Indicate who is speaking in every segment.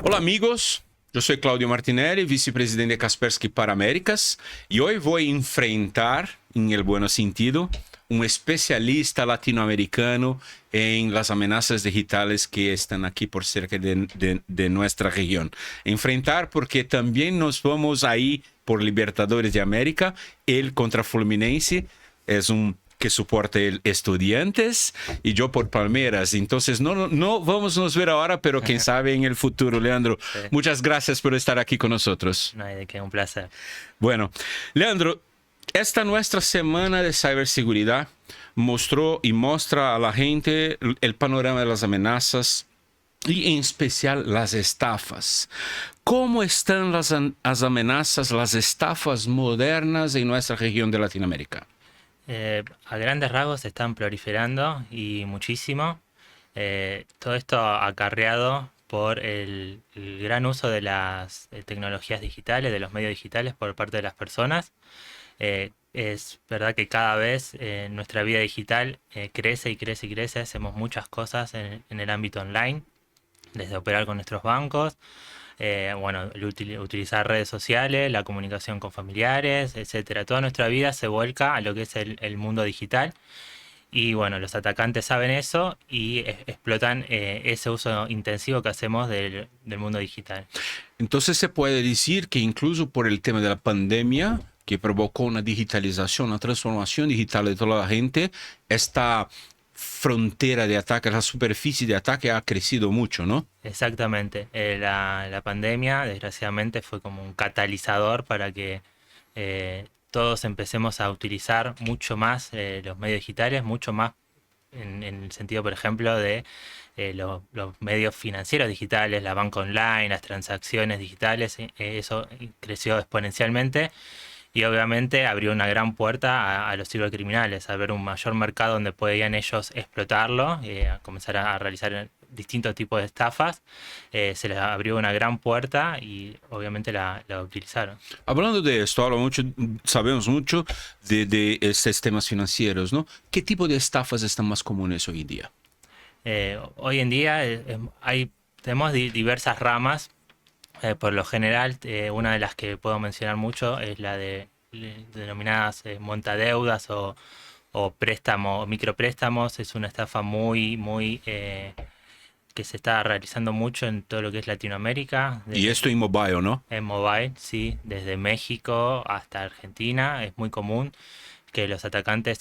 Speaker 1: Hola amigos, yo soy Claudio Martinelli, vicepresidente de Kaspersky para Américas, y hoy voy a enfrentar, en el buen sentido, un especialista latinoamericano en las amenazas digitales que están aquí por cerca de nuestra región. Enfrentar porque también nos vamos ahí por Libertadores de América, él contra Fluminense, es un que soporta el Estudiantes y yo por Palmeiras. Entonces no vamos a nos ver ahora, pero quién sabe en el futuro. Leandro,
Speaker 2: Sí,
Speaker 1: muchas gracias por estar aquí con nosotros.
Speaker 2: no hay de qué, un placer.
Speaker 1: Bueno, Leandro, esta nuestra semana de ciberseguridad mostró y muestra a la gente el panorama de las amenazas y en especial las estafas. ¿Cómo están las amenazas, las estafas modernas en nuestra región de Latinoamérica?
Speaker 2: A grandes rasgos se están proliferando y muchísimo. Todo esto acarreado por el gran uso de las tecnologías digitales, de los medios digitales por parte de las personas. Es verdad que cada vez nuestra vida digital crece y crece y crece. Hacemos muchas cosas en el ámbito online, desde operar con nuestros bancos, bueno, utilizar redes sociales, la comunicación con familiares, etcétera. Toda nuestra vida se vuelca a lo que es el mundo digital. Y bueno, los atacantes saben eso y explotan ese uso intensivo que hacemos del mundo digital.
Speaker 1: Entonces se puede decir que incluso por el tema de la pandemia, que provocó una digitalización, una transformación digital de toda la gente, esta frontera de ataque, la superficie de ataque ha crecido mucho, ¿no?
Speaker 2: Exactamente. La pandemia, desgraciadamente, fue como un catalizador para que todos empecemos a utilizar mucho más los medios digitales, mucho más en el sentido, por ejemplo, de los medios financieros digitales, la banca online, las transacciones digitales. Eso creció exponencialmente y obviamente abrió una gran puerta a los cibercriminales, a ver un mayor mercado donde podían ellos explotarlo, a comenzar a realizar distintos tipos de estafas. Se les abrió una gran puerta y obviamente la utilizaron.
Speaker 1: Hablando de esto, sabemos mucho de estos temas financieros, ¿no? ¿Qué tipo de estafas están más comunes hoy en día?
Speaker 2: Hoy en día tenemos diversas ramas. Por lo general, una de las que puedo mencionar mucho es la de denominadas montadeudas o préstamos, micropréstamos. Es una estafa muy que se está realizando mucho en todo lo que es Latinoamérica,
Speaker 1: Y esto en mobile, ¿no?
Speaker 2: en mobile, sí, desde México hasta Argentina. Es muy común que los atacantes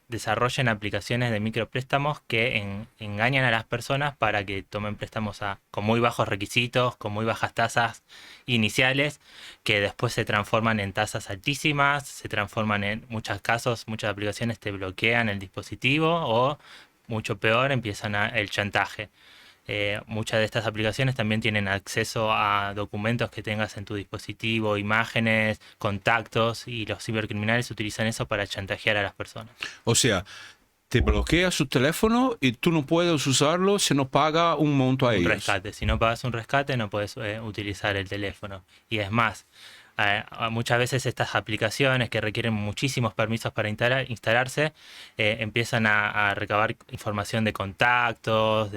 Speaker 2: desarrollen aplicaciones de micropréstamos que engañan a las personas para que tomen préstamos con muy bajos requisitos, con muy bajas tasas iniciales, que después se transforman en tasas altísimas, se transforman en muchos casos, muchas aplicaciones te bloquean el dispositivo o, mucho peor, empiezan el chantaje. Muchas de estas aplicaciones también tienen acceso a documentos que tengas en tu dispositivo, imágenes, contactos, y los cibercriminales utilizan eso para chantajear a las personas.
Speaker 1: O sea, te bloquea su teléfono y tú no puedes usarlo si no paga un monto a
Speaker 2: Un
Speaker 1: ellos.
Speaker 2: rescate. Si no pagas un rescate, no puedes utilizar el teléfono. Y es más, muchas veces estas aplicaciones que requieren muchísimos permisos para instalarse, empiezan a recabar información de contactos,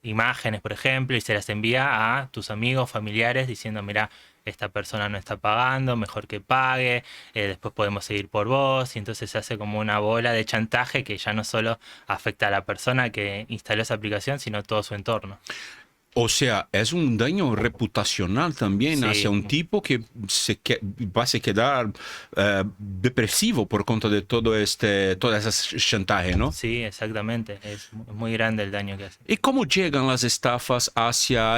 Speaker 2: imágenes, por ejemplo, y se las envía a tus amigos, familiares, diciendo, mira, esta persona no está pagando, mejor que pague, después podemos seguir por vos, y entonces se hace como una bola de chantaje que ya no solo afecta a la persona que instaló esa aplicación, sino todo su entorno.
Speaker 1: O sea, es un daño reputacional también hacia
Speaker 2: Sí,
Speaker 1: un tipo que va a se quedar depresivo por cuenta de todo ese chantaje, ¿no?
Speaker 2: sí, exactamente, es muy grande el daño que hace.
Speaker 1: ¿Y cómo llegan las estafas hacia,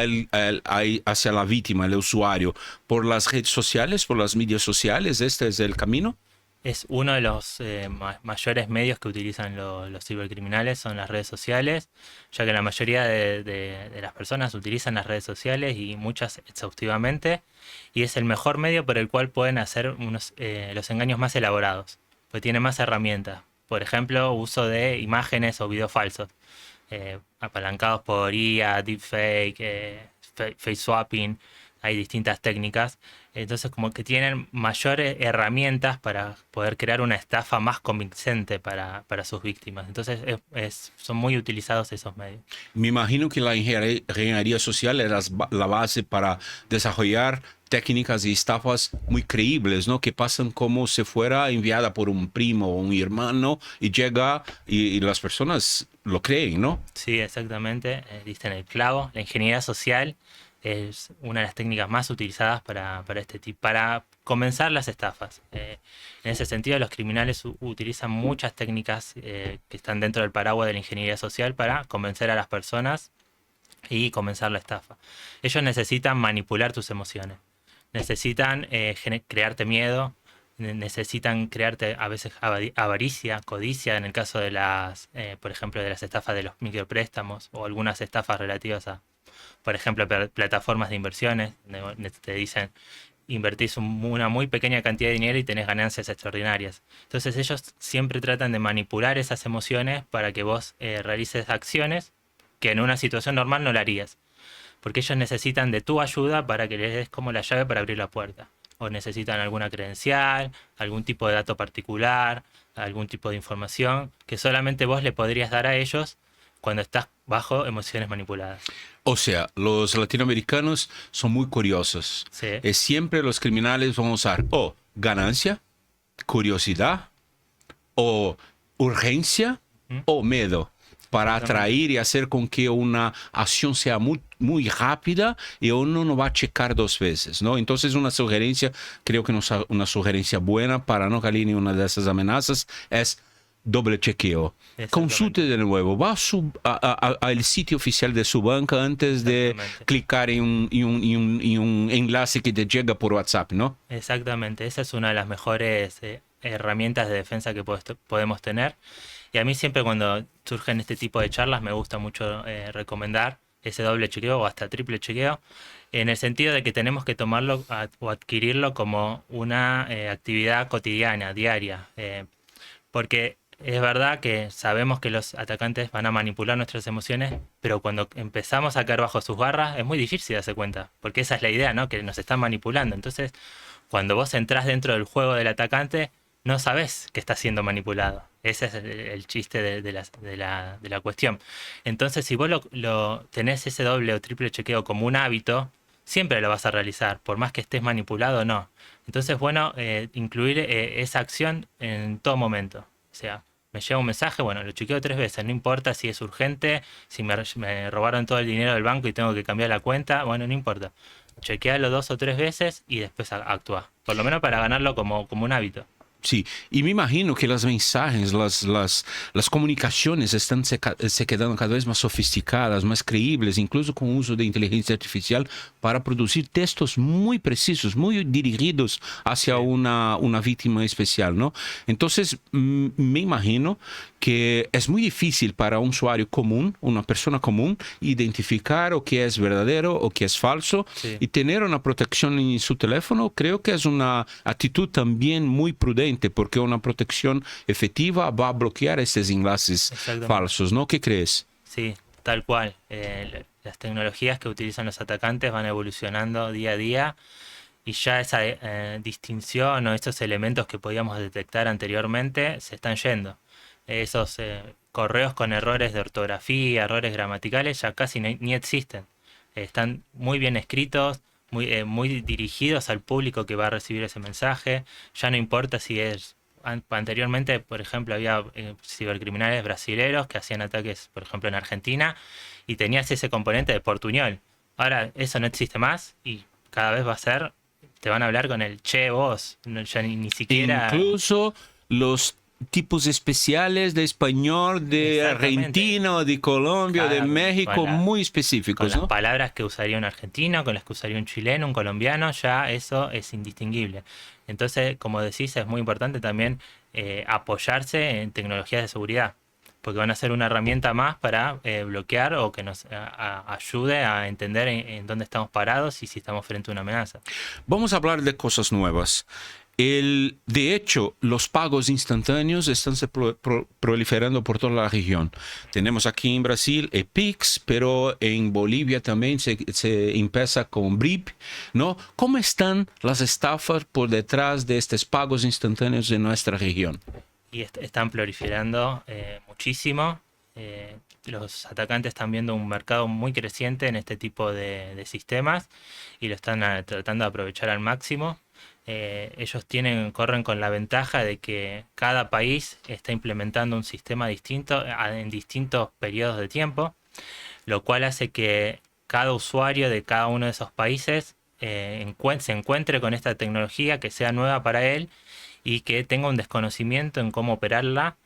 Speaker 1: hacia la víctima, el usuario? ¿Por las redes sociales, por las medias sociales? ¿Este es el camino?
Speaker 2: Es uno de los mayores medios que utilizan los cibercriminales, son las redes sociales, ya que la mayoría de las personas utilizan las redes sociales y muchas exhaustivamente, y es el mejor medio por el cual pueden hacer los engaños más elaborados, pues tiene más herramientas. Por ejemplo, uso de imágenes o videos falsos, apalancados por IA, deepfake, face swapping. Hay distintas técnicas Entonces como que tienen mayores herramientas para poder crear una estafa más convincente para sus víctimas. Entonces son muy utilizados esos medios.
Speaker 1: Me imagino que la ingeniería social era la base para desarrollar técnicas y estafas muy creíbles, ¿no? Que pasan como si fuera enviada por un primo o un hermano y llega y las personas lo creen, ¿no?
Speaker 2: Sí, exactamente. Diste en el clavo. La ingeniería social es una de las técnicas más utilizadas para este tipo, para comenzar las estafas. En ese sentido, los criminales utilizan muchas técnicas que están dentro del paraguas de la ingeniería social para convencer a las personas y comenzar la estafa. Ellos necesitan manipular tus emociones, necesitan crearte miedo, necesitan crearte a veces avaricia, codicia, en el caso de por ejemplo, de las estafas de los micropréstamos o algunas estafas relativas a, por ejemplo, plataformas de inversiones, donde te dicen invertís una muy pequeña cantidad de dinero y tenés ganancias extraordinarias. Entonces ellos siempre tratan de manipular esas emociones para que vos realices acciones que en una situación normal no la harías. Porque ellos necesitan de tu ayuda para que les des como la llave para abrir la puerta. O necesitan alguna credencial, algún tipo de dato particular, algún tipo de información que solamente vos le podrías dar a ellos cuando estás bajo emociones manipuladas.
Speaker 1: O sea, los latinoamericanos son muy curiosos.
Speaker 2: Sí.
Speaker 1: Siempre los criminales van a usar o ganancia, curiosidad, o urgencia, o miedo para atraer y hacer con que una acción sea muy, muy rápida y uno no va a checar dos veces, ¿no? Entonces una sugerencia, creo que una sugerencia buena para no caer en una de esas amenazas es doble chequeo. Consulte de nuevo, va al sitio oficial de su banca antes de clicar en un enlace que te llega por WhatsApp, ¿no?
Speaker 2: Exactamente, esa es una de las mejores herramientas de defensa que podemos tener. Y a mí siempre cuando surgen este tipo de charlas me gusta mucho recomendar ese doble chequeo o hasta triple chequeo, en el sentido de que tenemos que tomarlo o adquirirlo como una actividad cotidiana, diaria, porque es verdad que sabemos que los atacantes van a manipular nuestras emociones, pero cuando empezamos a caer bajo sus garras es muy difícil darse cuenta, porque esa es la idea, ¿no? Que nos están manipulando. Entonces, cuando vos entrás dentro del juego del atacante, no sabés que estás siendo manipulado. Ese es el chiste de la cuestión. Entonces, si vos tenés ese doble o triple chequeo como un hábito, siempre lo vas a realizar, por más que estés manipulado o no. Entonces, bueno, incluir esa acción en todo momento. O sea, me llega un mensaje, bueno, lo chequeo 3 veces, no importa si es urgente, si me robaron todo el dinero del banco y tengo que cambiar la cuenta, bueno, no importa. Chequealo 2 o 3 veces y después actúa. Por lo menos para ganarlo como un hábito.
Speaker 1: Sí, y me imagino que las mensajes, las comunicaciones están se quedando cada vez más sofisticadas, más creíbles, incluso con uso de inteligencia artificial para producir textos muy precisos, muy dirigidos hacia una víctima especial, ¿no? Entonces, me imagino que es muy difícil para un usuario común, una persona común, identificar o que es verdadero o que es falso, y tener una protección en su teléfono. Creo que es una actitud también muy prudente, porque una protección efectiva va a bloquear estos enlaces falsos, ¿no? ¿Qué crees?
Speaker 2: Sí, tal cual. Las tecnologías que utilizan los atacantes van evolucionando día a día y ya esa distinción o estos elementos que podíamos detectar anteriormente se están yendo. Esos correos con errores de ortografía, errores gramaticales, ya casi ni existen. Están muy bien escritos, muy dirigidos al público que va a recibir ese mensaje. Ya no importa si es... Anteriormente, por ejemplo, había cibercriminales brasileros que hacían ataques, por ejemplo, en Argentina, y tenías ese componente de portuñol. Ahora eso no existe más y cada vez va a ser... Te van a hablar con el che vos, ya ni siquiera...
Speaker 1: Incluso los tipos especiales de español de Argentina, de Colombia, de México, muy específicos,
Speaker 2: con
Speaker 1: ¿no?
Speaker 2: las palabras que usaría un argentino, con las que usaría un chileno, un colombiano, ya eso es indistinguible. Entonces, como decís, es muy importante también apoyarse en tecnologías de seguridad, porque van a ser una herramienta más para bloquear o que nos ayude a entender en dónde estamos parados y si estamos frente a una amenaza.
Speaker 1: Vamos a hablar de cosas nuevas. De hecho, los pagos instantáneos están proliferando por toda la región. Tenemos aquí en Brasil Pix, pero en Bolivia también se empieza con BRIP, ¿no? ¿Cómo están las estafas por detrás de estos pagos instantáneos en nuestra región?
Speaker 2: Y están proliferando muchísimo. Los atacantes están viendo un mercado muy creciente en este tipo de sistemas y lo están tratando de aprovechar al máximo. Ellos corren con la ventaja de que cada país está implementando un sistema distinto en distintos periodos de tiempo, lo cual hace que cada usuario de cada uno de esos países se encuentre con esta tecnología que sea nueva para él y que tenga un desconocimiento en cómo operarla.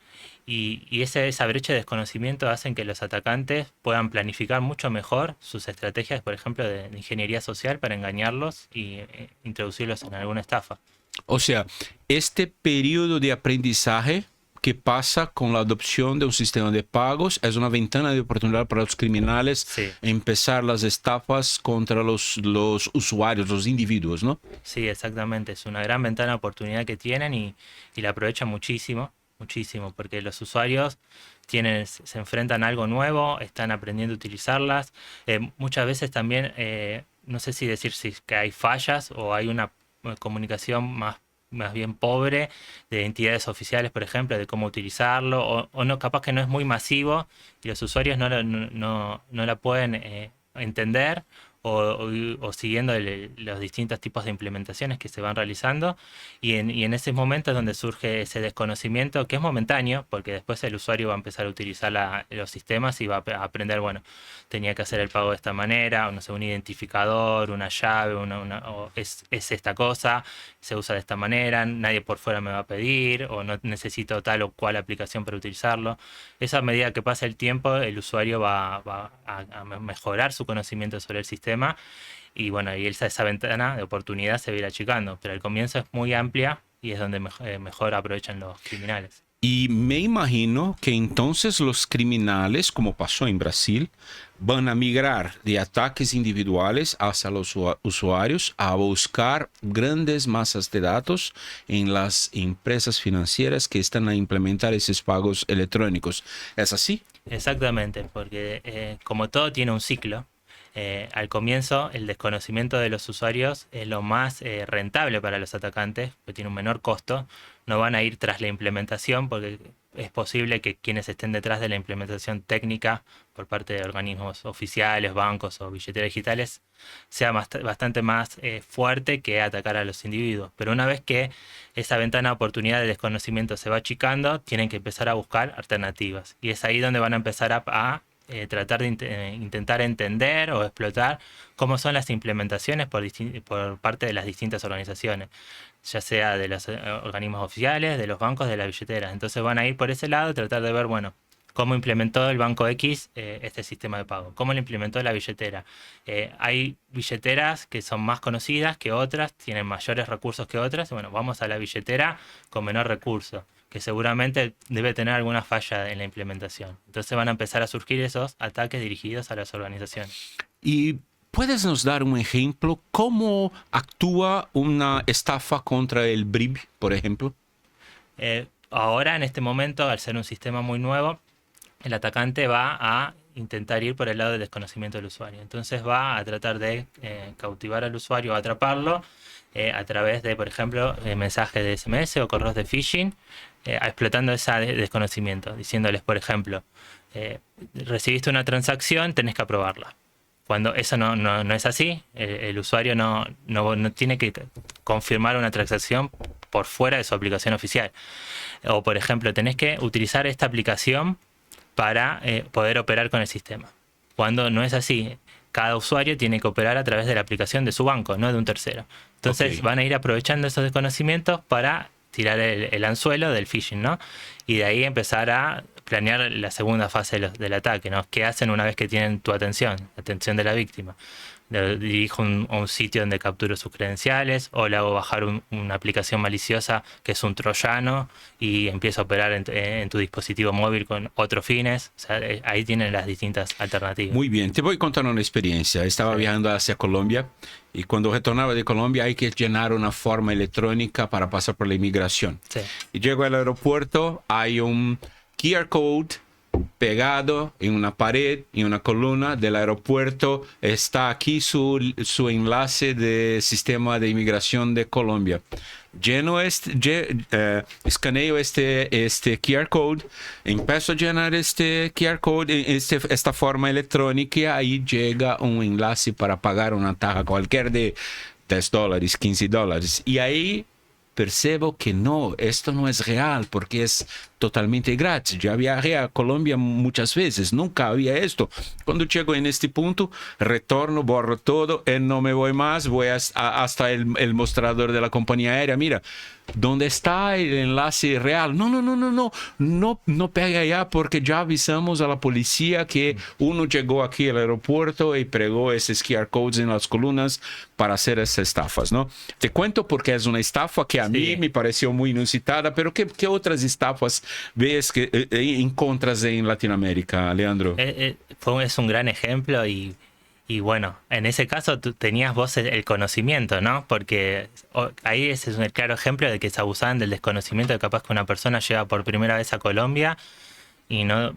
Speaker 2: Y esa brecha de desconocimiento hacen que los atacantes puedan planificar mucho mejor sus estrategias, por ejemplo, de ingeniería social para engañarlos y introducirlos en alguna estafa.
Speaker 1: O sea, este periodo de aprendizaje que pasa con la adopción de un sistema de pagos es una ventana de oportunidad para los criminales
Speaker 2: Sí,
Speaker 1: empezar las estafas contra los usuarios, los individuos, ¿no?
Speaker 2: sí, exactamente. Es una gran ventana de oportunidad que tienen y la aprovechan muchísimo, muchísimo, porque los usuarios se enfrentan a algo nuevo, están aprendiendo a utilizarlas. Muchas veces también, no sé si decir si es que hay fallas o hay una comunicación más bien pobre de entidades oficiales, por ejemplo, de cómo utilizarlo, o no, capaz que no es muy masivo y los usuarios no la pueden entender o siguiendo los distintos tipos de implementaciones que se van realizando y en ese momento es donde surge ese desconocimiento que es momentáneo porque después el usuario va a empezar a utilizar los sistemas y va a aprender, bueno, tenía que hacer el pago de esta manera, o no sé, un identificador, una llave, o es esta cosa, se usa de esta manera, nadie por fuera me va a pedir o no necesito tal o cual aplicación para utilizarlo. Esa medida que pasa el tiempo, el usuario va a mejorar su conocimiento sobre el sistema y bueno, y esa ventana de oportunidad se va a ir achicando, pero al comienzo es muy amplia y es donde mejor aprovechan los criminales.
Speaker 1: Y me imagino que entonces los criminales, como pasó en Brasil, van a migrar de ataques individuales hacia los usuarios a buscar grandes masas de datos en las empresas financieras que están a implementar esos pagos electrónicos. ¿Es así?
Speaker 2: Exactamente, porque como todo tiene un ciclo, al comienzo el desconocimiento de los usuarios es lo más rentable para los atacantes, porque tiene un menor costo. No van a ir tras la implementación porque es posible que quienes estén detrás de la implementación técnica por parte de organismos oficiales, bancos o billeteras digitales sea bastante más fuerte que atacar a los individuos. Pero una vez que esa ventana de oportunidad de desconocimiento se va achicando, tienen que empezar a buscar alternativas. Y es ahí donde van a empezar a tratar de intentar entender o explotar cómo son las implementaciones por parte de las distintas organizaciones, ya sea de los organismos oficiales, de los bancos, de las billeteras. Entonces van a ir por ese lado, tratar de ver, bueno, cómo implementó el banco X este sistema de pago, cómo lo implementó la billetera. Hay billeteras que son más conocidas que otras, tienen mayores recursos que otras. Bueno, vamos a la billetera con menor recurso, que seguramente debe tener alguna falla en la implementación. Entonces van a empezar a surgir esos ataques dirigidos a las organizaciones.
Speaker 1: ¿Y puedes nos dar un ejemplo cómo actúa una estafa contra el BRIB, por ejemplo?
Speaker 2: Ahora, en este momento, al ser un sistema muy nuevo, el atacante va a intentar ir por el lado del desconocimiento del usuario. Entonces va a tratar de cautivar al usuario, atraparlo a través de, por ejemplo, mensajes de SMS o correos de phishing, explotando ese desconocimiento, diciéndoles, por ejemplo, recibiste una transacción, tenés que aprobarla. Cuando eso no es así, el usuario no tiene que confirmar una transacción por fuera de su aplicación oficial. O, por ejemplo, tenés que utilizar esta aplicación para poder operar con el sistema. Cuando no es así, cada usuario tiene que operar a través de la aplicación de su banco, no de un tercero. Entonces van a ir aprovechando esos desconocimientos para tirar el anzuelo del phishing, ¿no? Y de ahí empezar a planear la segunda fase del ataque, ¿no? ¿Qué hacen una vez que tienen tu atención, la atención de la víctima? le dirijo a un sitio donde capturo sus credenciales, o le hago bajar una aplicación maliciosa que es un troyano y empiezo a operar en tu dispositivo móvil con otros fines. O sea, ahí tienen las distintas alternativas.
Speaker 1: Muy bien, te voy a contar una experiencia. Estaba viajando hacia Colombia y cuando retornaba de Colombia hay que llenar una forma electrónica para pasar por la inmigración.
Speaker 2: Sí.
Speaker 1: Y llego al aeropuerto, hay un QR code pegado en una pared, en una columna del aeropuerto. Está aquí su enlace de sistema de inmigración de Colombia. Escaneo este QR code, empiezo a llenar este QR code, esta forma electrónica, y ahí llega un enlace para pagar una tasa cualquier de $10, $15. Y ahí percebo que no, esto no es real porque es totalmente gratis. Ya viajé a Colombia muchas veces, nunca había esto. Cuando llego en este punto, retorno, borro todo, no me voy más, voy hasta el mostrador de la compañía aérea. Mira, ¿dónde está el enlace real? No pega allá porque ya avisamos a la policía que uno llegó aquí al aeropuerto y pegó esos QR codes en las columnas para hacer esas estafas, ¿no? Te cuento porque es una estafa que a mí me pareció muy inusitada, pero ¿qué otras estafas ves que encuentras en Latinoamérica, Leandro?
Speaker 2: Es un gran ejemplo y bueno, en ese caso tú tenías vos el conocimiento, ¿no? Porque ahí ese es un claro ejemplo de que se abusaban del desconocimiento de capaz que una persona llega por primera vez a Colombia y no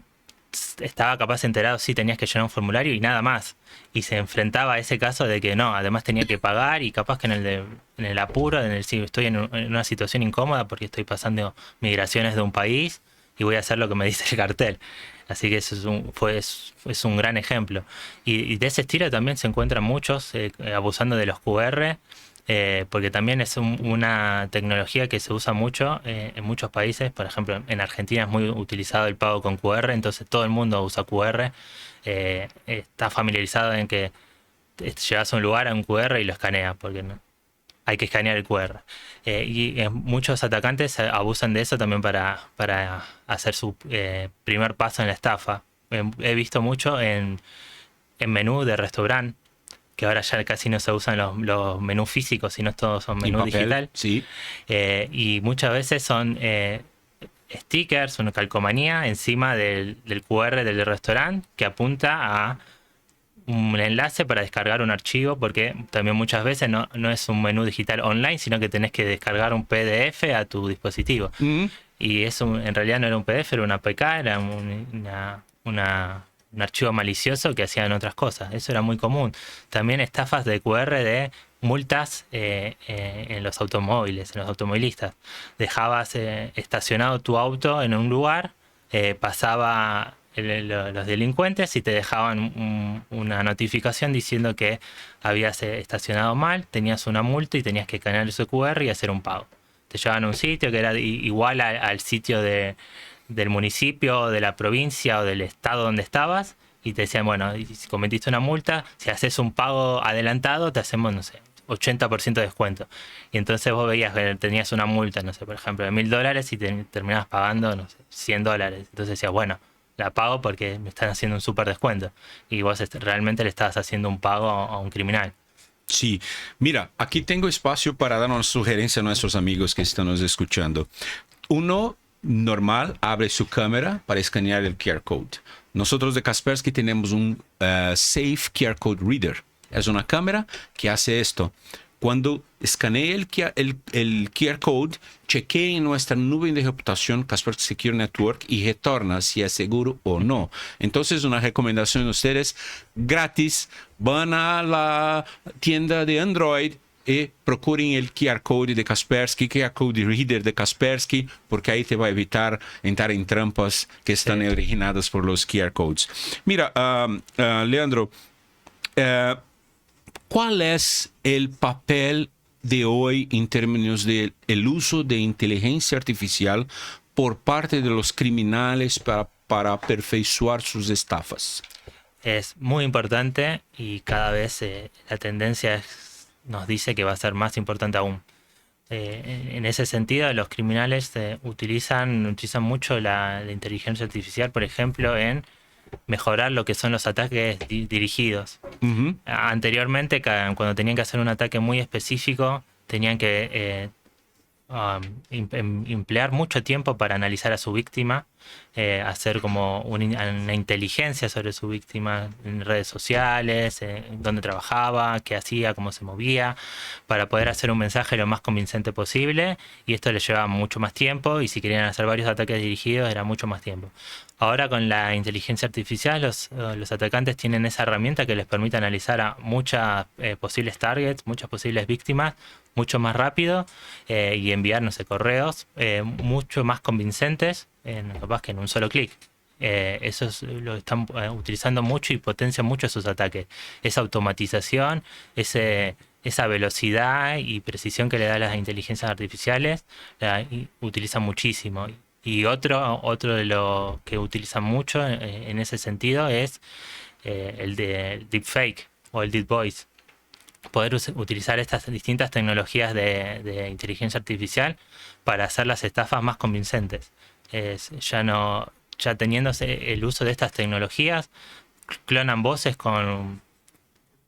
Speaker 2: estaba capaz enterado, sí, tenías que llenar un formulario y nada más. Y se enfrentaba a ese caso de que no, además tenía que pagar y capaz que en el apuro, si estoy en una situación incómoda porque estoy pasando migraciones de un país y voy a hacer lo que me dice el cartel. Así que eso es un gran ejemplo. Y de ese estilo también se encuentran muchos abusando de los QR, porque también es una tecnología que se usa mucho en muchos países. Por ejemplo, en Argentina es muy utilizado el pago con QR, entonces todo el mundo usa QR. Está familiarizado en que llegas a un lugar a un QR y lo escaneas, porque no, hay que escanear el QR. Muchos atacantes abusan de eso también para hacer su primer paso en la estafa. He visto mucho en menú de restaurante, que ahora ya casi no se usan los menús físicos, sino todos son menú digital.
Speaker 1: Sí.
Speaker 2: Y muchas veces son stickers, una calcomanía encima del QR del restaurante que apunta a un enlace para descargar un archivo, porque también muchas veces no es un menú digital online, sino que tenés que descargar un PDF a tu dispositivo. Y eso en realidad no era un PDF, era una APK, era un archivo malicioso que hacían otras cosas. Eso era muy común. También estafas de QR de multas en los automóviles, en los automovilistas. Dejabas estacionado tu auto en un lugar, pasaba los delincuentes y te dejaban una notificación diciendo que habías estacionado mal, tenías una multa y tenías que escanear ese QR y hacer un pago. Te llevaban a un sitio que era igual al sitio del municipio, de la provincia o del estado donde estabas, y te decían, bueno, si cometiste una multa, si haces un pago adelantado, te hacemos, no sé, 80% de descuento. Y entonces vos veías que tenías una multa, no sé, por ejemplo, de $1000 y terminabas pagando, no sé, $100. Entonces decías, bueno, la pago porque me están haciendo un súper descuento. Y vos realmente le estabas haciendo un pago a un criminal.
Speaker 1: Sí, mira, aquí tengo espacio para dar una sugerencia a nuestros amigos que están nos escuchando. Uno normal abre su cámara para escanear el QR code. Nosotros de Kaspersky tenemos un Safe QR Code Reader. Es una cámara que hace esto. Cuando escanee el QR code, chequee en nuestra nube de reputación Kaspersky Secure Network y retorna si es seguro o no. Entonces, una recomendación de ustedes, gratis, van a la tienda de Android y procuren el QR Code de Kaspersky, QR Code Reader de Kaspersky, porque ahí te va a evitar entrar en trampas que están originadas por los QR Codes. Mira, Leandro, ¿cuál es el papel de hoy en términos del uso de inteligencia artificial por parte de los criminales para aperfeiçoar sus estafas?
Speaker 2: Es muy importante y cada vez la tendencia nos dice que va a ser más importante aún. En ese sentido, los criminales utilizan mucho la inteligencia artificial, por ejemplo, en mejorar lo que son los ataques dirigidos.
Speaker 1: Ujú.
Speaker 2: Anteriormente, cuando tenían que hacer un ataque muy específico, tenían que emplear mucho tiempo para analizar a su víctima, hacer como una inteligencia sobre su víctima en redes sociales, dónde trabajaba, qué hacía, cómo se movía, para poder hacer un mensaje lo más convincente posible, y esto les llevaba mucho más tiempo, y si querían hacer varios ataques dirigidos era mucho más tiempo. Ahora con la inteligencia artificial los atacantes tienen esa herramienta que les permite analizar a muchas posibles targets, muchas posibles víctimas, mucho más rápido, y enviar, no sé, correos mucho más convincentes, capaz que en un solo clic. Eso lo están utilizando mucho y potencian mucho sus ataques. Esa automatización, esa velocidad y precisión que le da las inteligencias artificiales, utilizan muchísimo. Y otro de lo que utilizan mucho en ese sentido es el de deepfake o el deep voice. Poder utilizar estas distintas tecnologías de inteligencia artificial para hacer las estafas más convincentes. Ya teniéndose el uso de estas tecnologías, clonan voces con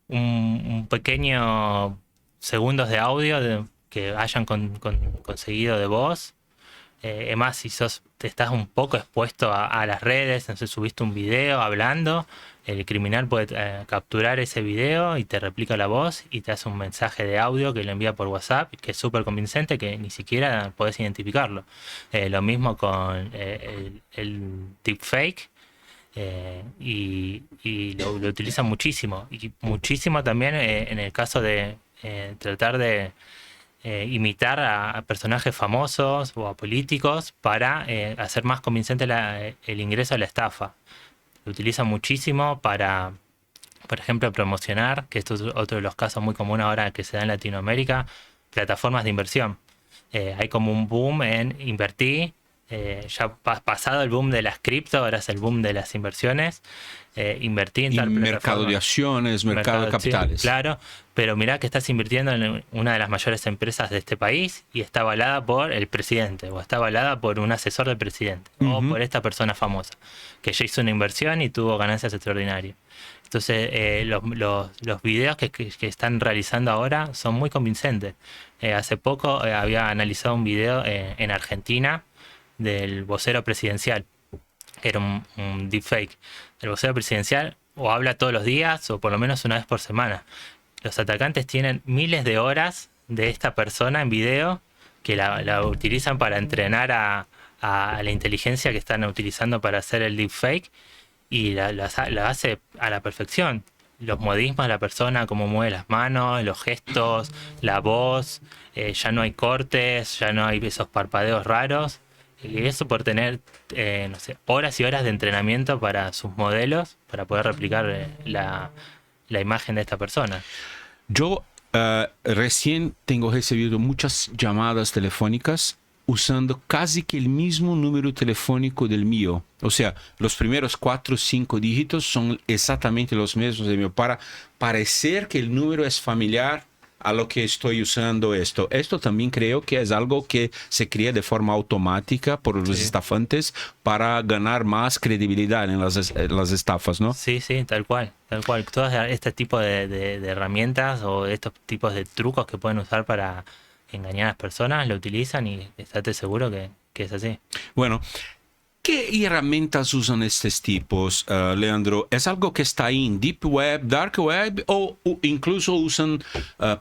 Speaker 2: un pequeño segundos de audio que hayan conseguido de voz. Es más, si te estás un poco expuesto a las redes, entonces subiste un video hablando, el criminal puede capturar ese video y te replica la voz y te hace un mensaje de audio que lo envía por WhatsApp, que es súper convincente, que ni siquiera podés identificarlo. Lo mismo con el deepfake. Y lo utilizan muchísimo. Y muchísimo también en el caso de tratar de imitar a personajes famosos o a políticos para hacer más convincente el ingreso a la estafa. Lo utilizan muchísimo para, por ejemplo, promocionar, que esto es otro de los casos muy comunes ahora que se da en Latinoamérica, plataformas de inversión. Hay como un boom en invertir. Ya pasado el boom de las cripto, ahora es el boom de las inversiones. Invertí en tal
Speaker 1: Mercado de acciones, mercado de capitales.
Speaker 2: Claro, pero mirá que estás invirtiendo en una de las mayores empresas de este país y está avalada por el presidente, o está avalada por un asesor del presidente, o por esta persona famosa, que ya hizo una inversión y tuvo ganancias extraordinarias. Entonces, los videos que están realizando ahora son muy convincentes. Hace poco había analizado un video en Argentina del vocero presidencial, que era un deepfake. El vocero presidencial o habla todos los días o por lo menos una vez por semana. Los atacantes tienen miles de horas de esta persona en video que la utilizan para entrenar a la inteligencia que están utilizando para hacer el deepfake, y la hace a la perfección. Los modismos de la persona, cómo mueve las manos, los gestos, la voz, ya no hay cortes, ya no hay esos parpadeos raros. Y eso por tener, no sé, horas y horas de entrenamiento para sus modelos, para poder replicar la imagen de esta persona.
Speaker 1: Yo recién tengo recibido muchas llamadas telefónicas usando casi que el mismo número telefónico del mío. O sea, los primeros 4 o 5 dígitos son exactamente los mismos del mío, para parecer que el número es familiar a lo que estoy usando esto. Esto también creo que es algo que se crea de forma automática por los estafantes para ganar más credibilidad en las estafas, ¿no?
Speaker 2: Sí, sí, tal cual, tal cual. Todo este tipo de herramientas o estos tipos de trucos que pueden usar para engañar a las personas, lo utilizan, y estate seguro que es así.
Speaker 1: Bueno, ¿qué herramientas usan estos tipos, Leandro? ¿Es algo que está ahí en Deep Web, Dark Web, o incluso usan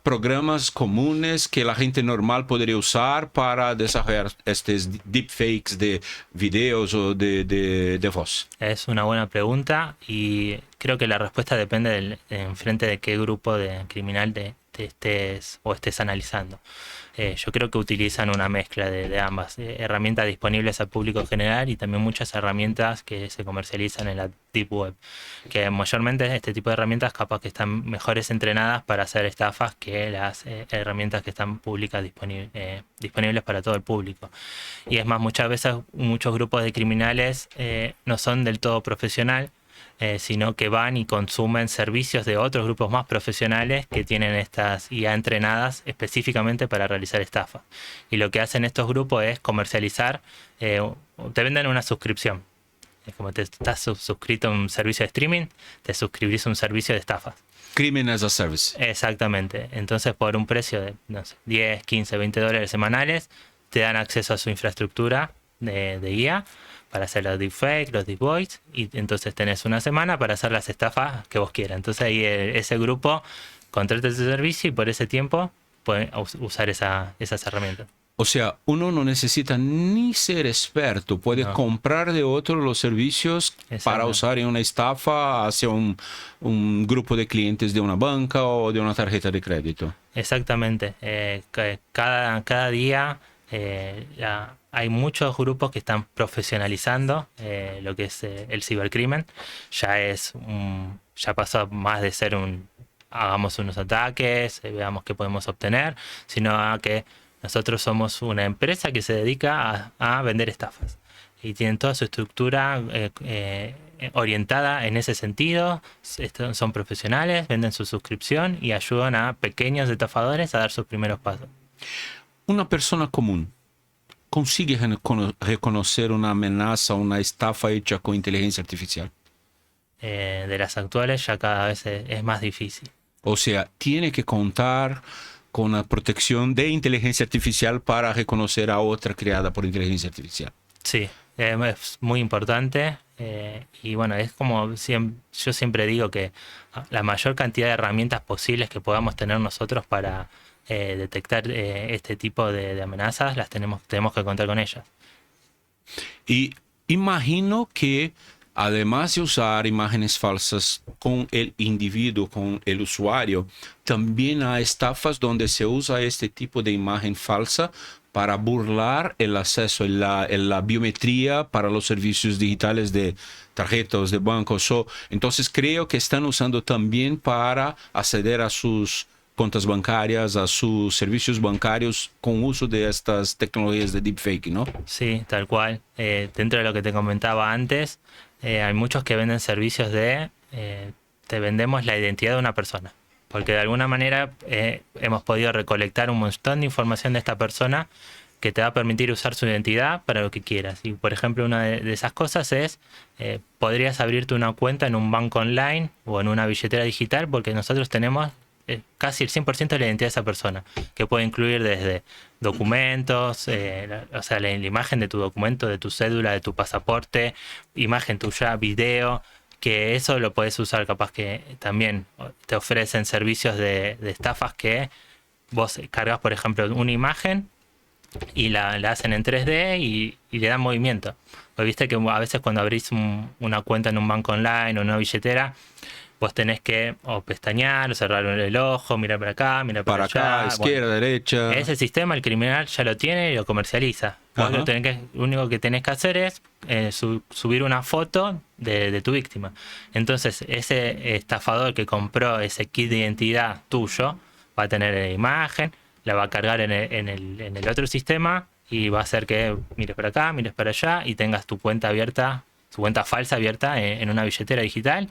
Speaker 1: programas comunes que la gente normal podría usar para desarrollar estos deepfakes de videos o de voz?
Speaker 2: Es una buena pregunta y creo que la respuesta depende en frente de qué grupo de criminal te estés analizando. Yo creo que utilizan una mezcla de ambas, herramientas disponibles al público general y también muchas herramientas que se comercializan en la Deep Web, que mayormente este tipo de herramientas capaz que están mejores entrenadas para hacer estafas que las herramientas que están públicas disponibles para todo el público. Y es más, muchas veces muchos grupos de criminales no son del todo profesional, sino que van y consumen servicios de otros grupos más profesionales que tienen estas IA entrenadas específicamente para realizar estafas. Y lo que hacen estos grupos es comercializar, te venden una suscripción. Es como te estás suscrito a un servicio de streaming, te suscribís a un servicio de estafas.
Speaker 1: Crimen as a service.
Speaker 2: Exactamente. Entonces, por un precio de, no sé, 10, 15, $20 semanales, te dan acceso a su infraestructura de IA para hacer los deepfakes, los deep voice, y entonces tenés una semana para hacer las estafas que vos quieras. Entonces ahí ese grupo contrata ese servicio y por ese tiempo pueden usar esas herramientas.
Speaker 1: O sea, uno no necesita ni ser experto, puede
Speaker 2: No.
Speaker 1: comprar de otro los servicios para
Speaker 2: Exacto.
Speaker 1: usar en una estafa hacia un grupo de clientes de una banca o de una tarjeta de crédito.
Speaker 2: Exactamente. Cada día hay muchos grupos que están profesionalizando lo que es el cibercrimen. Ya pasó más de ser hagamos unos ataques, veamos qué podemos obtener, sino a que nosotros somos una empresa que se dedica a vender estafas. Y tienen toda su estructura orientada en ese sentido. Son profesionales, venden su suscripción y ayudan a pequeños estafadores a dar sus primeros pasos.
Speaker 1: Una persona común consigue reconocer una amenaza, una estafa hecha con inteligencia artificial.
Speaker 2: De las actuales ya cada vez es más difícil.
Speaker 1: O sea, tiene que contar con la protección de inteligencia artificial para reconocer a otra creada por inteligencia artificial.
Speaker 2: Sí, es muy importante y bueno, es como yo siempre digo que la mayor cantidad de herramientas posibles que podamos tener nosotros para detectar este tipo de amenazas, tenemos que contar con ellas.
Speaker 1: Y imagino que además de usar imágenes falsas con el individuo, con el usuario, también hay estafas donde se usa este tipo de imagen falsa para burlar el acceso en la biometría para los servicios digitales de tarjetas de bancos. Entonces creo que están usando también para acceder a sus cuentas bancarias, a sus servicios bancarios con uso de estas tecnologías de deepfake, ¿no?
Speaker 2: Sí, tal cual. Dentro de lo que te comentaba antes, hay muchos que venden servicios te vendemos la identidad de una persona. Porque de alguna manera hemos podido recolectar un montón de información de esta persona que te va a permitir usar su identidad para lo que quieras. Y por ejemplo, una de esas cosas es, podrías abrirte una cuenta en un banco online o en una billetera digital porque nosotros tenemos casi el 100% de la identidad de esa persona, que puede incluir desde documentos, o sea, la imagen de tu documento, de tu cédula, de tu pasaporte, imagen tuya, video, que eso lo puedes usar capaz que también te ofrecen servicios de estafas que vos cargas, por ejemplo, una imagen y la hacen en 3D y le dan movimiento. Pues viste que a veces cuando abrís una cuenta en un banco online o en una billetera, vos tenés que o pestañear, o cerrar el ojo, mirar para acá, mirar para allá.
Speaker 1: Acá, izquierda, derecha.
Speaker 2: Ese sistema el criminal ya lo tiene y lo comercializa. Vos lo único que tenés que hacer es subir una foto de tu víctima. Entonces ese estafador que compró ese kit de identidad tuyo va a tener la imagen, la va a cargar en el otro sistema y va a hacer que mires para acá, mires para allá y tengas tu cuenta abierta, tu cuenta falsa abierta en una billetera digital.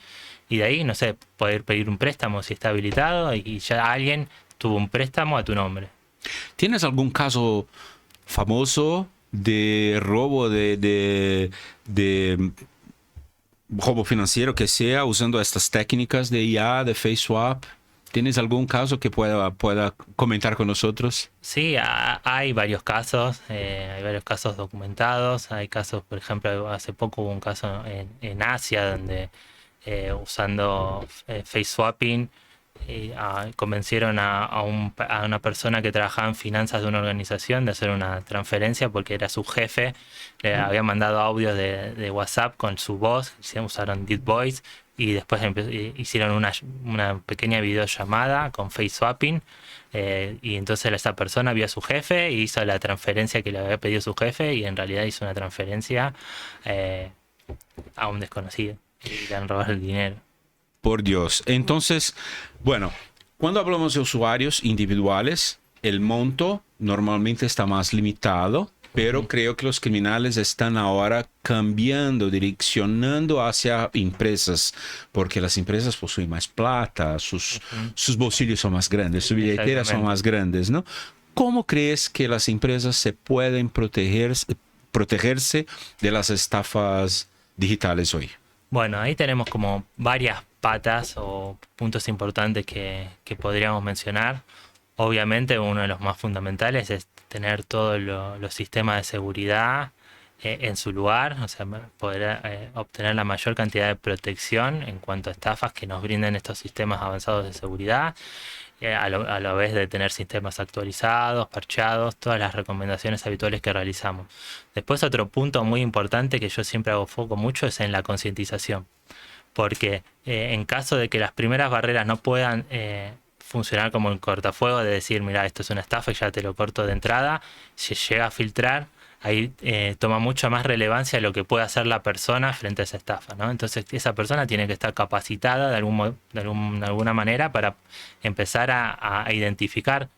Speaker 2: Y de ahí, no sé, poder pedir un préstamo si está habilitado y ya alguien tuvo un préstamo a tu nombre.
Speaker 1: ¿Tienes algún caso famoso de robo de robo financiero que sea usando estas técnicas de IA, de face swap? ¿Tienes algún caso que pueda comentar con nosotros?
Speaker 2: Sí, hay varios casos documentados. Hay casos, por ejemplo, hace poco hubo un caso en Asia donde usando face swapping convencieron a una persona que trabajaba en finanzas de una organización de hacer una transferencia porque era su jefe, le había mandado audios de WhatsApp con su voz, usaron Deep Voice y después hicieron una pequeña videollamada con face swapping y entonces esa persona vio a su jefe y hizo la transferencia que le había pedido su jefe y en realidad hizo una transferencia a un desconocido y le han robado el dinero.
Speaker 1: Por Dios. Entonces, bueno, cuando hablamos de usuarios individuales, el monto normalmente está más limitado, pero creo que los criminales están ahora cambiando, direccionando hacia empresas, porque las empresas poseen más plata, sus bolsillos son más grandes, sus billeteras son más grandes, ¿no? ¿Cómo crees que las empresas se pueden protegerse de las estafas digitales hoy?
Speaker 2: Bueno, ahí tenemos como varias patas o puntos importantes que podríamos mencionar. Obviamente uno de los más fundamentales es tener todos los sistemas de seguridad en su lugar, o sea, poder obtener la mayor cantidad de protección en cuanto a estafas que nos brinden estos sistemas avanzados de seguridad, a la vez de tener sistemas actualizados, parchados, todas las recomendaciones habituales que realizamos. Después otro punto muy importante que yo siempre hago foco mucho es en la concientización, porque en caso de que las primeras barreras no puedan funcionar como el cortafuego, de decir, mira, esto es una estafa y ya te lo corto de entrada, si llega a filtrar, ahí toma mucha más relevancia lo que puede hacer la persona frente a esa estafa, ¿no? Entonces esa persona tiene que estar capacitada de alguna manera para empezar a identificar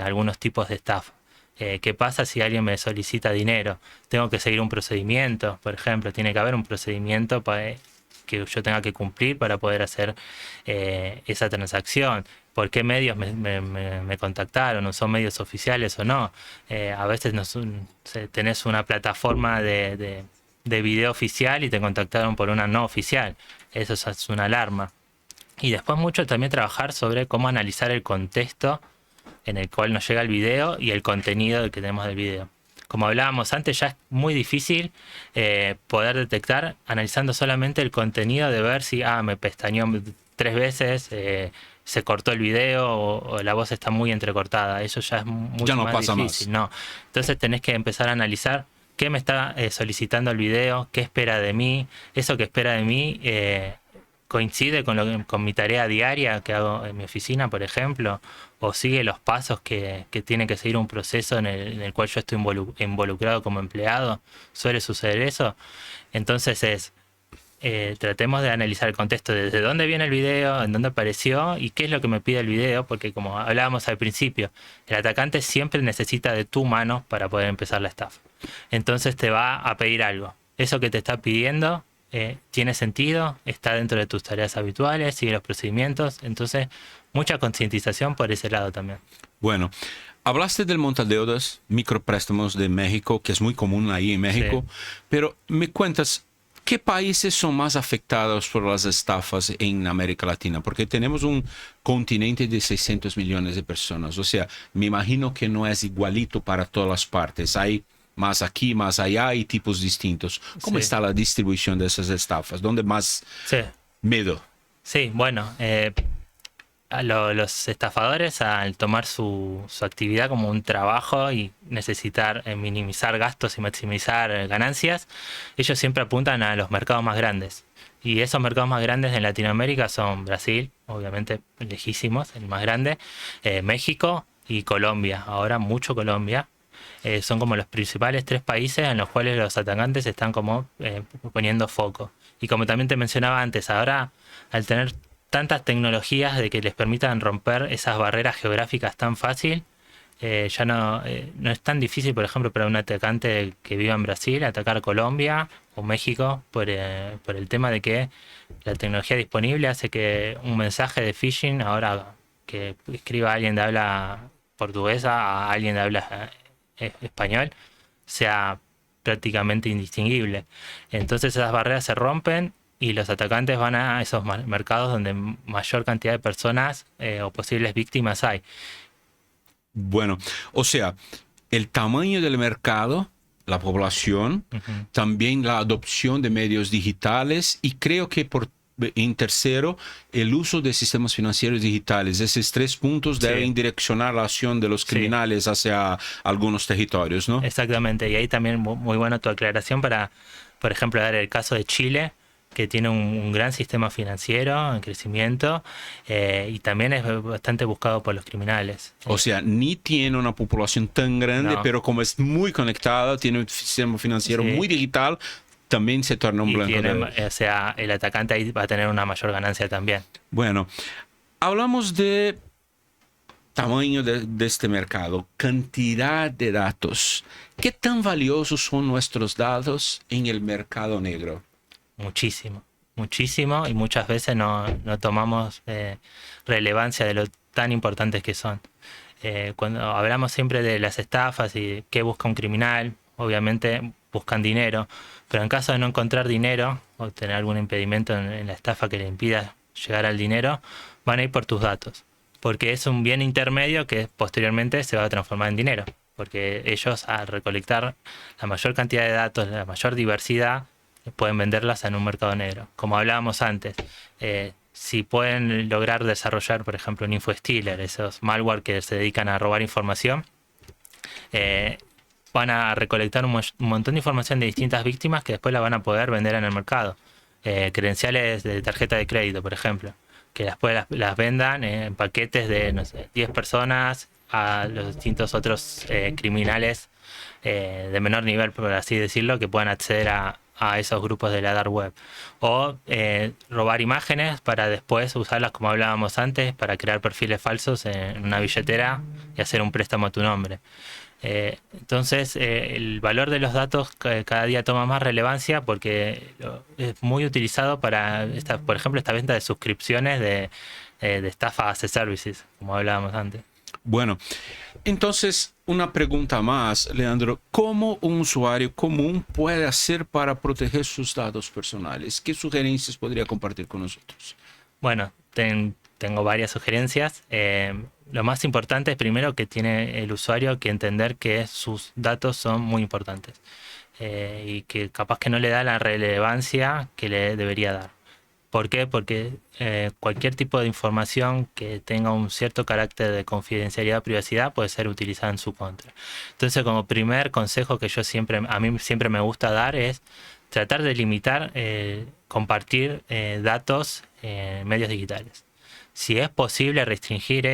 Speaker 2: algunos tipos de estafa. ¿Qué pasa si alguien me solicita dinero? Tengo que seguir un procedimiento, por ejemplo, tiene que haber un procedimiento que yo tenga que cumplir para poder hacer esa transacción. ¿Por qué medios me contactaron? ¿O son medios oficiales o no? A veces tenés una plataforma de video oficial y te contactaron por una no oficial. Eso es una alarma. Y después mucho también trabajar sobre cómo analizar el contexto en el cual nos llega el video y el contenido que tenemos del video. Como hablábamos antes, ya es muy difícil poder detectar analizando solamente el contenido, de ver si me pestañeó 3 veces, se cortó el video o la voz está muy entrecortada. Eso ya es mucho
Speaker 1: Ya no
Speaker 2: más
Speaker 1: pasa
Speaker 2: difícil.
Speaker 1: más.
Speaker 2: No. Entonces tenés que empezar a analizar qué me está solicitando el video, qué espera de mí, eso que espera de mí coincide con mi tarea diaria que hago en mi oficina, por ejemplo, o sigue los pasos que tiene que seguir un proceso en el cual yo estoy involucrado como empleado. Suele suceder eso. Entonces tratemos de analizar el contexto, desde dónde viene el video, en dónde apareció y qué es lo que me pide el video, porque como hablábamos al principio, el atacante siempre necesita de tu mano para poder empezar la estafa. Entonces te va a pedir algo. Eso que te está pidiendo tiene sentido, está dentro de tus tareas habituales, sigue los procedimientos. Entonces, mucha concientización por ese lado también.
Speaker 1: Bueno, hablaste del montadeudas, micropréstamos de México, que es muy común ahí en México,
Speaker 2: Sí.
Speaker 1: pero me cuentas, ¿qué países son más afectados por las estafas en América Latina? Porque tenemos un continente de 600 millones de personas, o sea, me imagino que no es igualito para todas las partes, hay más aquí, más allá y tipos distintos. ¿Cómo
Speaker 2: Sí.
Speaker 1: está la distribución de esas estafas? ¿Dónde más
Speaker 2: Sí,
Speaker 1: miedo?
Speaker 2: sí, bueno, los estafadores, al tomar su actividad como un trabajo y necesitar minimizar gastos y maximizar ganancias, ellos siempre apuntan a los mercados más grandes. Y esos mercados más grandes en Latinoamérica son Brasil, obviamente lejísimos, el más grande, México y Colombia. Ahora mucho Colombia. Son como los principales 3 países en los cuales los atacantes están como poniendo foco. Y como también te mencionaba antes, ahora al tener tantas tecnologías de que les permitan romper esas barreras geográficas tan fácil, ya no es tan difícil, por ejemplo, para un atacante que viva en Brasil atacar Colombia o México por el tema de que la tecnología disponible hace que un mensaje de phishing, ahora que escriba alguien de habla portuguesa a alguien de habla español, sea prácticamente indistinguible. Entonces esas barreras se rompen y los atacantes van a esos mercados donde mayor cantidad de personas o posibles víctimas hay.
Speaker 1: Bueno, o sea, el tamaño del mercado, la población,
Speaker 2: Ujú.
Speaker 1: también la adopción de medios digitales y creo que en tercero, el uso de sistemas financieros digitales. Esos 3 puntos
Speaker 2: Sí,
Speaker 1: deben direccionar la acción de los
Speaker 2: sí,
Speaker 1: criminales hacia algunos territorios, ¿no?
Speaker 2: exactamente. Y ahí también muy buena tu aclaración para, por ejemplo, dar el caso de Chile, que tiene un gran sistema financiero en crecimiento y también es bastante buscado por los criminales.
Speaker 1: O sea, ni tiene una población tan grande,
Speaker 2: No,
Speaker 1: pero como es muy conectada, tiene un sistema financiero muy
Speaker 2: sí.
Speaker 1: digital, también se torna un
Speaker 2: Y
Speaker 1: blanco
Speaker 2: tiene,
Speaker 1: de...
Speaker 2: o sea, el atacante ahí va a tener una mayor ganancia también.
Speaker 1: Bueno, hablamos de tamaño de este mercado, cantidad de datos. ¿Qué tan valiosos son nuestros datos en el mercado negro?
Speaker 2: Muchísimo, muchísimo, y muchas veces no tomamos relevancia de lo tan importantes que son. Cuando hablamos siempre de las estafas y qué busca un criminal, obviamente buscan dinero, pero en caso de no encontrar dinero o tener algún impedimento en la estafa que le impida llegar al dinero, van a ir por tus datos, porque es un bien intermedio que posteriormente se va a transformar en dinero, porque ellos al recolectar la mayor cantidad de datos, la mayor diversidad, pueden venderlas en un mercado negro. Como hablábamos antes, si pueden lograr desarrollar, por ejemplo, un infostealer, esos malware que se dedican a robar información, van a recolectar un montón de información de distintas víctimas que después la van a poder vender en el mercado. Credenciales de tarjeta de crédito, por ejemplo, que después las vendan en paquetes de, no sé, 10 personas a los distintos otros criminales de menor nivel, por así decirlo, que puedan acceder a esos grupos de la dark web. O robar imágenes para después usarlas, como hablábamos antes, para crear perfiles falsos en una billetera y hacer un préstamo a tu nombre. Entonces el valor de los datos cada día toma más relevancia porque es muy utilizado para, por ejemplo, esta venta de suscripciones de estafa as a services, como hablábamos antes.
Speaker 1: Bueno, entonces una pregunta más, Leandro. ¿Cómo un usuario común puede hacer para proteger sus datos personales? ¿Qué sugerencias podría compartir con nosotros?
Speaker 2: Bueno, tengo varias sugerencias. Lo más importante es primero que tiene el usuario que entender que sus datos son muy importantes y que capaz que no le da la relevancia que le debería dar. ¿Por qué? Porque cualquier tipo de información que tenga un cierto carácter de confidencialidad o privacidad puede ser utilizada en su contra. Entonces, como primer consejo que a mí siempre me gusta dar es tratar de limitar compartir datos en medios digitales. Si es posible restringir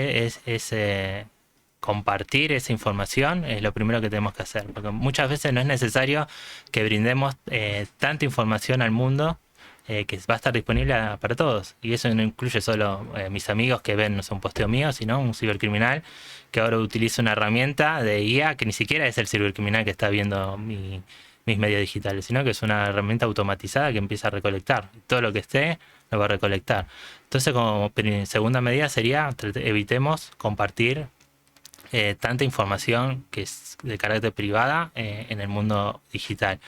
Speaker 2: compartir esa información, es lo primero que tenemos que hacer, porque muchas veces no es necesario que brindemos tanta información al mundo que va a estar disponible para todos. Y eso no incluye solo mis amigos que ven, no sé, un posteo mío, sino un cibercriminal que ahora utiliza una herramienta de IA que ni siquiera es el cibercriminal que está viendo mis medios digitales, sino que es una herramienta automatizada que empieza a recolectar. Todo lo que esté lo va a recolectar. Entonces, como segunda medida sería evitemos compartir tanta información que es de carácter privada en el mundo digital.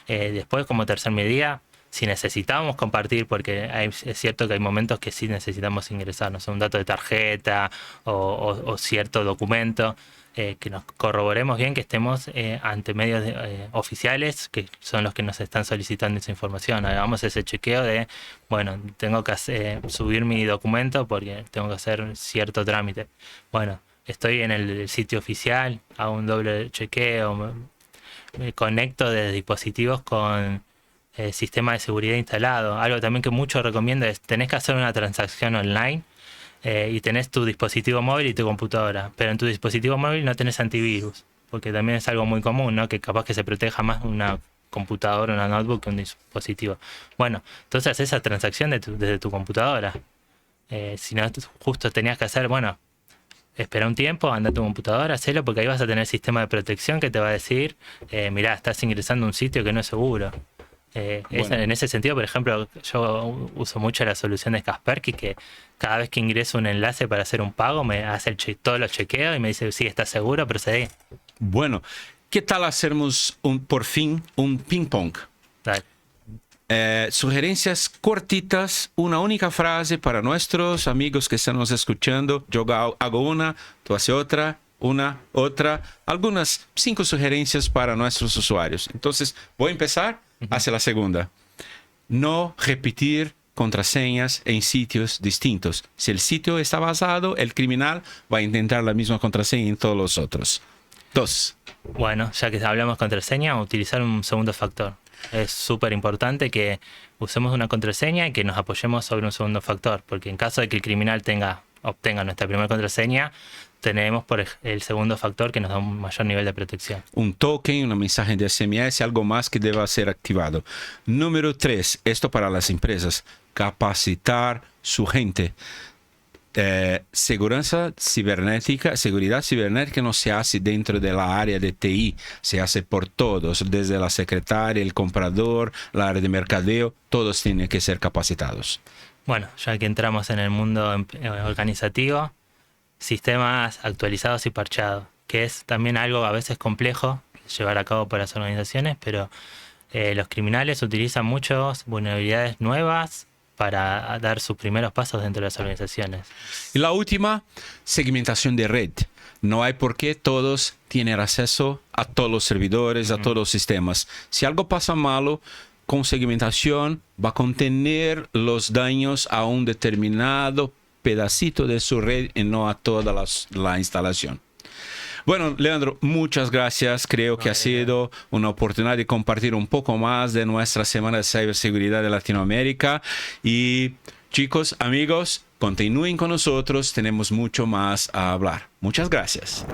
Speaker 2: Después, como tercer medida, si necesitamos compartir, porque es cierto que hay momentos que sí necesitamos ingresar, no sé, un dato de tarjeta o cierto documento, que nos corroboremos bien que estemos ante medios oficiales, que son los que nos están solicitando esa información. Hagamos ese chequeo de, bueno, tengo que subir mi documento porque tengo que hacer cierto trámite. Bueno, estoy en el sitio oficial, hago un doble chequeo, me conecto de dispositivos con sistema de seguridad instalado. Algo también que mucho recomiendo es, tenés que hacer una transacción online y tenés tu dispositivo móvil y tu computadora, pero en tu dispositivo móvil no tenés antivirus, porque también es algo muy común, ¿no? Que capaz que se proteja más una computadora, una notebook que un dispositivo. Bueno, entonces haces esa transacción desde tu computadora. Si no, justo tenías que hacer, bueno, espera un tiempo, anda a tu computadora, hacelo, porque ahí vas a tener sistema de protección que te va a decir, mirá, estás ingresando a un sitio que no es seguro. Bueno. En ese sentido, por ejemplo, yo uso mucho la solución de Kaspersky, que cada vez que ingreso un enlace para hacer un pago, me hace todos los chequeos y me dice, sí, ¿estás seguro? Procedí.
Speaker 1: Bueno, ¿qué tal hacemos por fin un ping-pong? Sugerencias cortitas, una única frase para nuestros amigos que están nos escuchando. Yo hago una, tú haces otra, una, otra. Algunas 5 sugerencias para nuestros usuarios. Entonces, voy a empezar hacia la segunda. No repetir contraseñas en sitios distintos. Si el sitio está basado, el criminal va a intentar la misma contraseña en todos los otros. 2.
Speaker 2: Bueno, ya que hablamos de contraseña, utilizar un segundo factor. Es súper importante que usemos una contraseña y que nos apoyemos sobre un segundo factor, porque en caso de que el criminal obtenga nuestra primera contraseña, tenemos por el segundo factor que nos da un mayor nivel de protección.
Speaker 1: Un token, una mensaje de SMS, algo más que deba ser activado. Número 3, esto para las empresas, capacitar su gente. Seguridad cibernética no se hace dentro de la área de TI, se hace por todos, desde la secretaria, el comprador, la área de mercadeo, todos tienen que ser capacitados.
Speaker 2: Bueno, ya que entramos en el mundo organizativo, sistemas actualizados y parchados, que es también algo a veces complejo, llevar a cabo por las organizaciones, pero los criminales utilizan muchas vulnerabilidades nuevas para dar sus primeros pasos dentro de las organizaciones.
Speaker 1: Y la última, segmentación de red. No hay por qué todos tienen acceso a todos los servidores, a todos los sistemas. Si algo pasa malo, con segmentación va a contener los daños a un determinado pedacito de su red y no a toda la instalación. Bueno, Leandro, muchas gracias. Creo que ha sido una oportunidad de compartir un poco más de nuestra Semana de Ciberseguridad de Latinoamérica. Y chicos, amigos, continúen con nosotros. Tenemos mucho más a hablar. Muchas gracias.